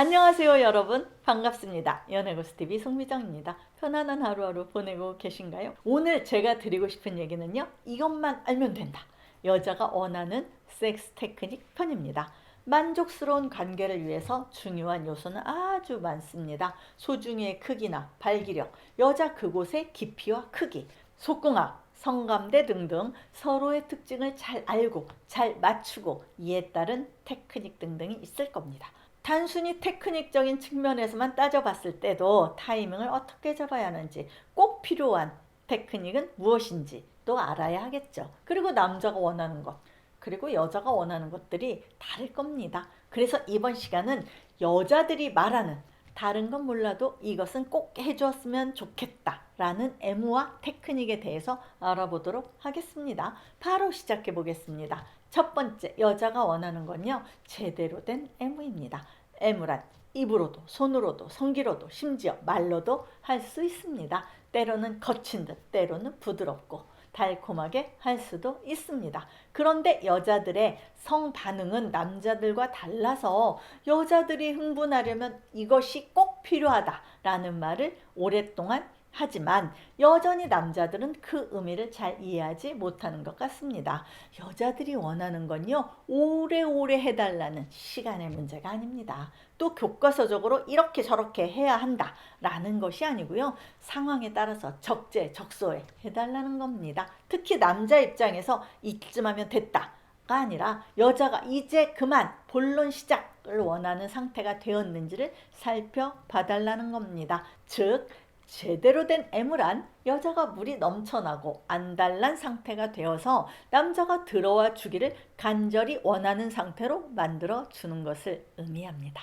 안녕하세요 여러분, 반갑습니다. 연애고스TV 송미정입니다. 편안한 하루하루 보내고 계신가요? 오늘 제가 드리고 싶은 얘기는요, 이것만 알면 된다, 여자가 원하는 섹스 테크닉 편입니다. 만족스러운 관계를 위해서 중요한 요소는 아주 많습니다. 소중이의 크기나 발기력, 여자 그곳의 깊이와 크기, 속궁합, 성감대 등등 서로의 특징을 잘 알고 잘 맞추고 이에 따른 테크닉 등등이 있을 겁니다. 단순히 테크닉적인 측면에서만 따져봤을 때도 타이밍을 어떻게 잡아야 하는지, 꼭 필요한 테크닉은 무엇인지 또 알아야 하겠죠. 그리고 남자가 원하는 것, 그리고 여자가 원하는 것들이 다를 겁니다. 그래서 이번 시간은 여자들이 말하는, 다른 건 몰라도 이것은 꼭 해주었으면 좋겠다 라는 애무와 테크닉에 대해서 알아보도록 하겠습니다. 바로 시작해 보겠습니다. 첫 번째, 여자가 원하는 건요, 제대로 된 애무입니다. 애무란 입으로도 손으로도 성기로도 심지어 말로도 할 수 있습니다. 때로는 거친 듯 때로는 부드럽고 달콤하게 할 수도 있습니다. 그런데 여자들의 성 반응은 남자들과 달라서 여자들이 흥분하려면 이것이 꼭 필요하다라는 말을 오랫동안 하지만 여전히 남자들은 그 의미를 잘 이해하지 못하는 것 같습니다. 여자들이 원하는 건요, 오래오래 해달라는 시간의 문제가 아닙니다. 또 교과서적으로 이렇게 저렇게 해야 한다라는 것이 아니고요, 상황에 따라서 적재적소에 해달라는 겁니다. 특히 남자 입장에서 이쯤 하면 됐다가 아니라 여자가 이제 그만 본론 시작을 원하는 상태가 되었는지를 살펴봐달라는 겁니다. 즉 제대로 된 애무란 여자가 물이 넘쳐나고 안달난 상태가 되어서 남자가 들어와 주기를 간절히 원하는 상태로 만들어 주는 것을 의미합니다.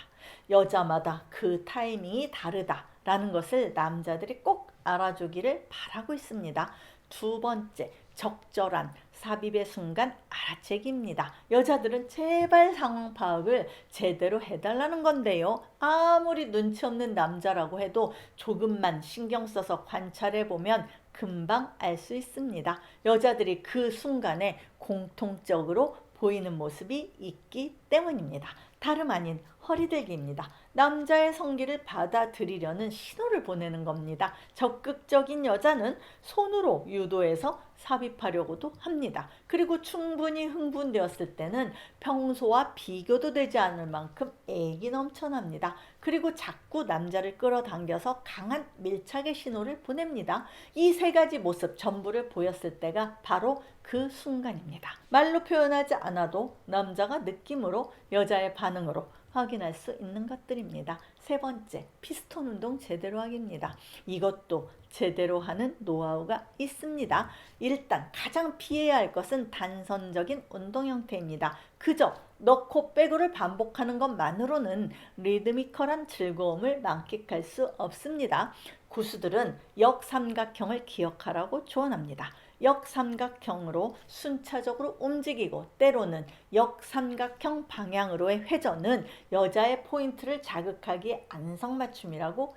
여자마다 그 타이밍이 다르다라는 것을 남자들이 꼭 알아주기를 바라고 있습니다. 두 번째, 적절한 삽입의 순간 알아채기입니다. 여자들은 제발 상황 파악을 제대로 해달라는 건데요, 아무리 눈치 없는 남자라고 해도 조금만 신경 써서 관찰해 보면 금방 알 수 있습니다. 여자들이 그 순간에 공통적으로 보이는 모습이 있기 때문입니다. 다름 아닌 허리들기입니다. 남자의 성기를 받아들이려는 신호를 보내는 겁니다. 적극적인 여자는 손으로 유도해서 삽입하려고도 합니다. 그리고 충분히 흥분되었을 때는 평소와 비교도 되지 않을 만큼 애기 넘쳐납니다. 그리고 자꾸 남자를 끌어당겨서 강한 밀착의 신호를 보냅니다. 이 세 가지 모습 전부를 보였을 때가 바로 그 순간입니다. 말로 표현하지 않아도 남자가 느낌으로, 여자의 반응으로 확인할 수 있는 것들입니다. 세 번째, 피스톤 운동 제대로 하기입니다. 이것도 제대로 하는 노하우가 있습니다. 일단 가장 피해야 할 것은 단선적인 운동 형태입니다. 그저 넣고 빼고를 반복하는 것만으로는 리드미컬한 즐거움을 만끽할 수 없습니다. 고수들은 역삼각형을 기억하라고 조언합니다. 역삼각형으로 순차적으로 움직이고 때로는 역삼각형 방향으로의 회전은 여자의 포인트를 자극하기에 안성맞춤이라고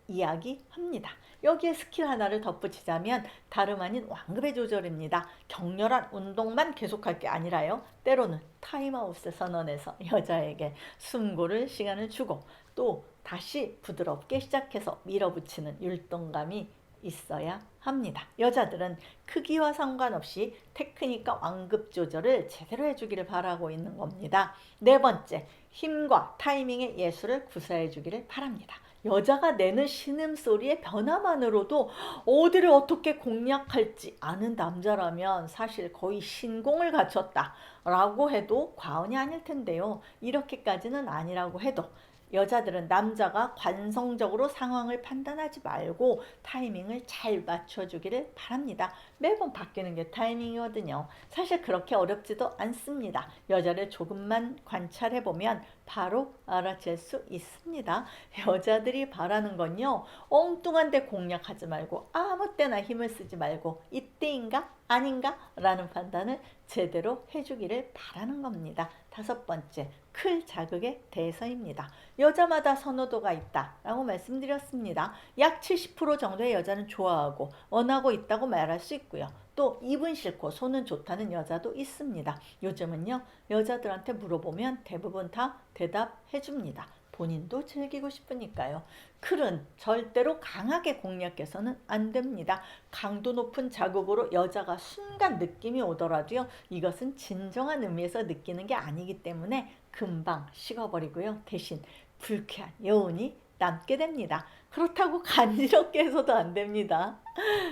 이야기합니다. 여기에 스킬 하나를 덧붙이자면 다름 아닌 완급의 조절입니다. 격렬한 운동만 계속할 게 아니라요, 때로는 타임아웃을 선언해서 여자에게 숨 고를 시간을 주고 또 다시 부드럽게 시작해서 밀어붙이는 율동감이 있어야 합니다. 여자들은 크기와 상관없이 테크닉과 완급 조절을 제대로 해주기를 바라고 있는 겁니다. 네 번째, 힘과 타이밍의 예술을 구사해 주기를 바랍니다. 여자가 내는 신음소리의 변화만으로도 어디를 어떻게 공략할지 아는 남자라면 사실 거의 신공을 갖췄다 라고 해도 과언이 아닐 텐데요. 이렇게까지는 아니라고 해도 여자들은 남자가 관성적으로 상황을 판단하지 말고 타이밍을 잘 맞춰주기를 바랍니다. 매번 바뀌는 게 타이밍이거든요. 사실 그렇게 어렵지도 않습니다. 여자를 조금만 관찰해보면 바로 알아챌 수 있습니다. 여자들이 바라는 건요, 엉뚱한 데 공략하지 말고 아무 때나 힘을 쓰지 말고 이때인가 아닌가 라는 판단을 제대로 해주기를 바라는 겁니다. 다섯 번째, 클 자극에 대해서입니다. 여자마다 선호도가 있다라고 말씀드렸습니다. 약 70% 정도의 여자는 좋아하고 원하고 있다고 말할 수 있고요. 또 입은 싫고 손은 좋다는 여자도 있습니다. 요즘은요, 여자들한테 물어보면 대부분 다 대답해 줍니다. 본인도 즐기고 싶으니까요. 클은 절대로 강하게 공략해서는 안 됩니다. 강도 높은 자극으로 여자가 순간 느낌이 오더라도요. 이것은 진정한 의미에서 느끼는 게 아니기 때문에 금방 식어버리고요. 대신 불쾌한 여운이 남게 됩니다. 그렇다고 간지럽게 해서도 안 됩니다.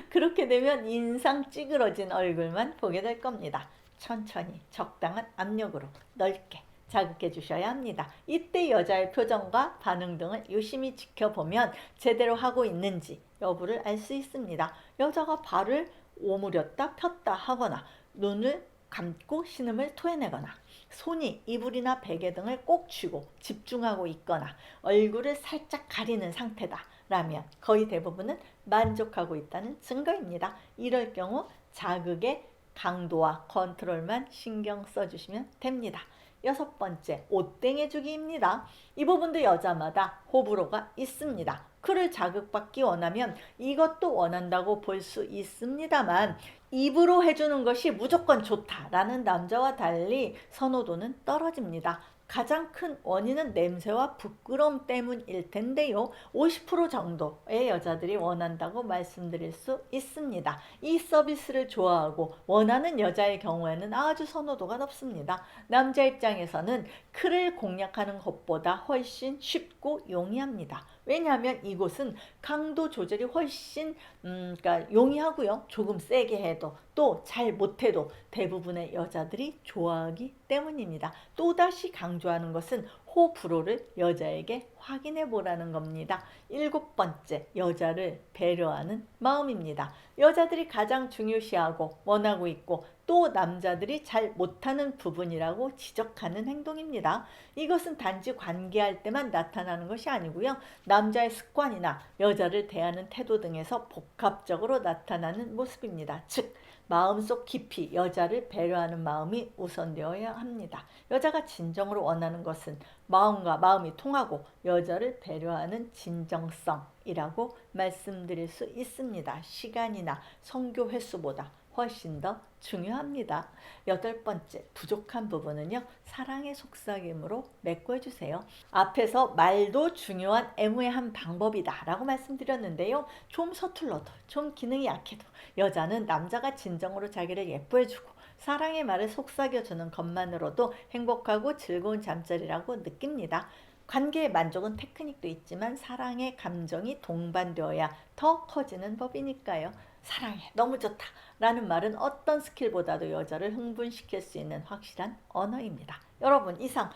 그렇게 되면 인상 찌그러진 얼굴만 보게 될 겁니다. 천천히 적당한 압력으로 넓게 자극해 주셔야 합니다. 이때 여자의 표정과 반응 등을 유심히 지켜보면 제대로 하고 있는지 여부를 알 수 있습니다. 여자가 발을 오므렸다 폈다 하거나 눈을 감고 신음을 토해내거나 손이 이불이나 베개 등을 꼭 쥐고 집중하고 있거나 얼굴을 살짝 가리는 상태다 라면 거의 대부분은 만족하고 있다는 증거입니다. 이럴 경우 자극의 강도와 컨트롤만 신경 써주시면 됩니다. 6번째, 옷땡해주기입니다. 이 부분도 여자마다 호불호가 있습니다. 클을 자극받기 원하면 이것도 원한다고 볼 수 있습니다만 입으로 해주는 것이 무조건 좋다라는 남자와 달리 선호도는 떨어집니다. 가장 큰 원인은 냄새와 부끄러움 때문일 텐데요. 50% 정도의 여자들이 원한다고 말씀드릴 수 있습니다. 이 서비스를 좋아하고 원하는 여자의 경우에는 아주 선호도가 높습니다. 남자 입장에서는 클을 공략하는 것보다 훨씬 쉽고 용이합니다. 왜냐하면 이곳은 강도 조절이 훨씬 그러니까 용이하고요. 조금 세게 해도 또 잘 못해도 대부분의 여자들이 좋아하기 때문입니다. 또다시 강조하는 것은 호불호를 여자에게 확인해 보라는 겁니다. 7번째, 여자를 배려하는 마음입니다. 여자들이 가장 중요시하고 원하고 있고 또 남자들이 잘 못하는 부분이라고 지적하는 행동입니다. 이것은 단지 관계할 때만 나타나는 것이 아니고요. 남자의 습관이나 여자를 대하는 태도 등에서 복합적으로 나타나는 모습입니다. 즉 마음속 깊이 여자를 배려하는 마음이 우선되어야 합니다. 여자가 진정으로 원하는 것은 마음과 마음이 통하고 여자를 배려하는 진정성이라고 말씀드릴 수 있습니다. 시간이나 성교 횟수보다 훨씬 더 중요합니다. 8번째, 부족한 부분은요. 사랑의 속삭임으로 메꿔주세요. 앞에서 말도 중요한 애무의 한 방법이다 라고 말씀드렸는데요. 좀 서툴러도 좀 기능이 약해도 여자는 남자가 진정으로 자기를 예뻐해주고 사랑의 말을 속삭여주는 것만으로도 행복하고 즐거운 잠자리라고 느낍니다. 관계의 만족은 테크닉도 있지만 사랑의 감정이 동반되어야 더 커지는 법이니까요. 사랑해, 너무 좋다 라는 말은 어떤 스킬보다도 여자를 흥분시킬 수 있는 확실한 언어입니다. 여러분, 이상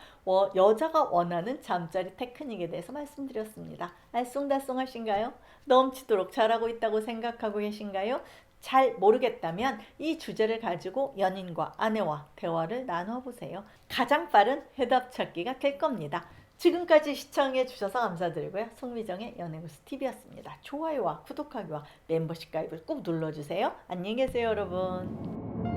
여자가 원하는 잠자리 테크닉에 대해서 말씀드렸습니다. 알쏭달쏭하신가요? 넘치도록 잘하고 있다고 생각하고 계신가요? 잘 모르겠다면 이 주제를 가지고 연인과 아내와 대화를 나눠보세요. 가장 빠른 해답 찾기가 될 겁니다. 지금까지 시청해 주셔서 감사드리고요. 송미정의 연애구스TV였습니다. 좋아요와 구독하기와 멤버십 가입을 꼭 눌러주세요. 안녕히 계세요, 여러분.